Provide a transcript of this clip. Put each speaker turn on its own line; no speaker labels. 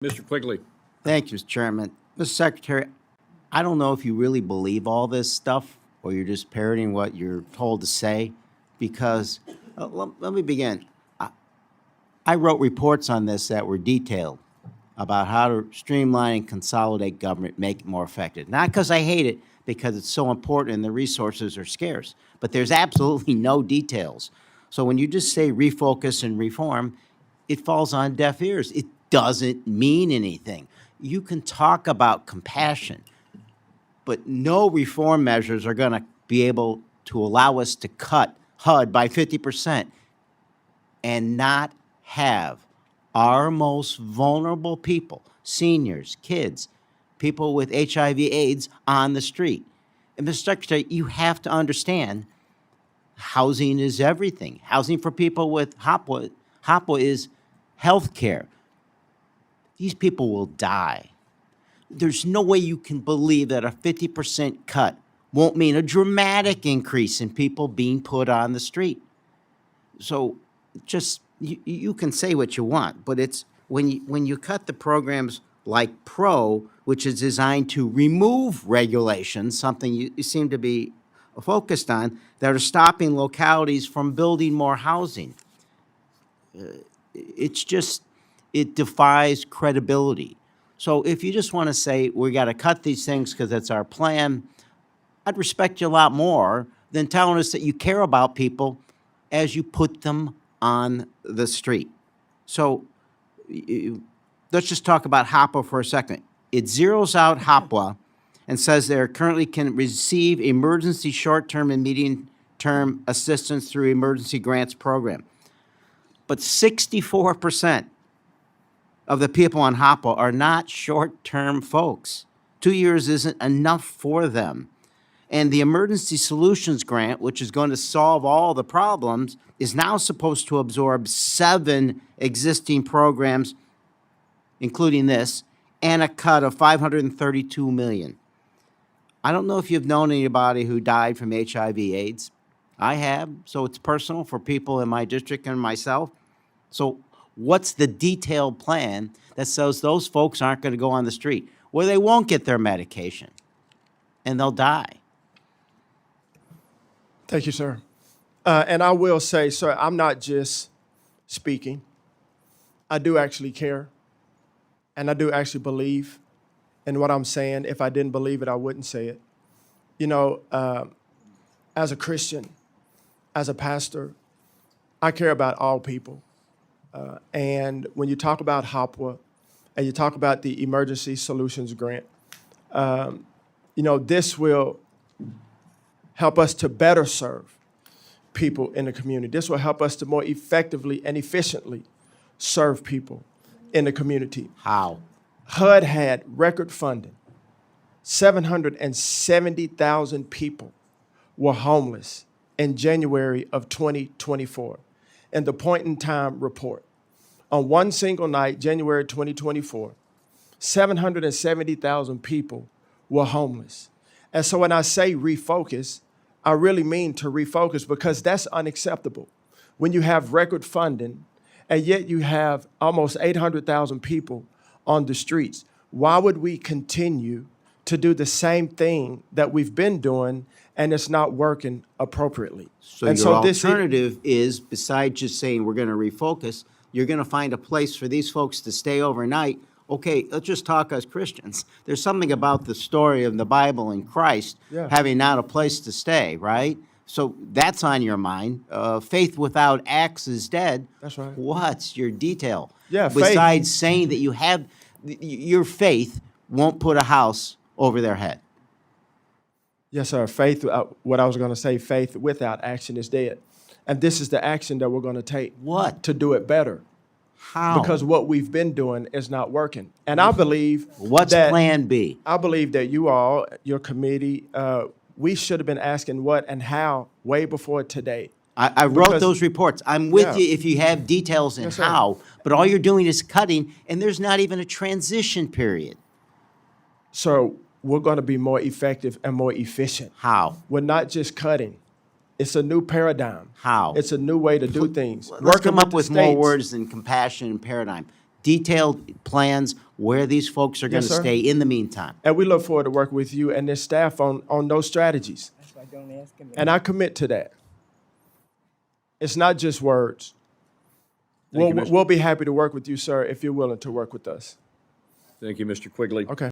Mr. Quigley.
Thank you, Mr. Chairman. Mr. Secretary, I don't know if you really believe all this stuff or you're just parroting what you're told to say, because let me begin. I wrote reports on this that were detailed about how to streamline and consolidate government, make it more effective. Not because I hate it, because it's so important and the resources are scarce, but there's absolutely no details. So when you just say refocus and reform, it falls on deaf ears. It doesn't mean anything. You can talk about compassion, but no reform measures are going to be able to allow us to cut HUD by 50% and not have our most vulnerable people, seniors, kids, people with HIV/AIDS on the street. And Mr. Secretary, you have to understand housing is everything. Housing for people with HOPWA is health care. These people will die. There's no way you can believe that a 50% cut won't mean a dramatic increase in people being put on the street. So just, you can say what you want, but it's when you cut the programs like PRO, which is designed to remove regulations, something you seem to be focused on, that are stopping localities from building more housing. It's just, it defies credibility. So if you just want to say, we got to cut these things because it's our plan, I'd respect you a lot more than telling us that you care about people as you put them on the street. So let's just talk about HOPWA for a second. It zeroes out HOPWA and says they currently can receive emergency short-term and medium-term assistance through emergency grants program. But 64% of the people on HOPWA are not short-term folks. 2 years isn't enough for them. And the Emergency Solutions Grant, which is going to solve all the problems, is now supposed to absorb 7 existing programs, including this, and a cut of $532 million. I don't know if you've known anybody who died from HIV/AIDS. I have, so it's personal for people in my district and myself. So what's the detailed plan that says those folks aren't going to go on the street, where they won't get their medication and they'll die?
Thank you, sir. And I will say, sir, I'm not just speaking. I do actually care, and I do actually believe in what I'm saying. If I didn't believe it, I wouldn't say it. You know, as a Christian, as a pastor, I care about all people. And when you talk about HOPWA and you talk about the Emergency Solutions Grant, you know, this will help us to better serve people in the community. This will help us to more effectively and efficiently serve people in the community.
How?
HUD had record funding. 770,000 people were homeless in January of 2024 in the point-in-time report. On one single night, January 2024, 770,000 people were homeless. And so when I say refocus, I really mean to refocus, because that's unacceptable. When you have record funding and yet you have almost 800,000 people on the streets, why would we continue to do the same thing that we've been doing and it's not working appropriately?
So your alternative is, besides just saying we're going to refocus, you're going to find a place for these folks to stay overnight. Okay, let's just talk as Christians. There's something about the story of the Bible and Christ having not a place to stay, right? So that's on your mind. Faith without acts is dead.
That's right.
What's your detail?
Yeah,
besides saying that you have, your faith won't put a house over their head.
Yes, sir. Faith, what I was going to say, faith without action is dead. And this is the action that we're going to take.
What?
To do it better.
How?
Because what we've been doing is not working. And I believe
What's
that
plan B?
I believe that you all, your committee, we should have been asking what and how way before today.
I wrote those reports. I'm with you if you have details in how, but all you're doing is cutting, and there's not even a transition period.
So we're going to be more effective and more efficient.
How?
We're not just cutting. It's a new paradigm.
How?
It's a new way to do things.
Let's come up with more words than compassion and paradigm. Detailed plans, where these folks are going to
sir.
stay in the meantime.
And we look forward to working with you and this staff on those strategies.
That's why I don't ask him.
And I commit to that. It's not just words.
Thank you, Mr.
We'll be happy to work with you, sir, if you're willing to work with us.
Thank you, Mr. Quigley.
Okay.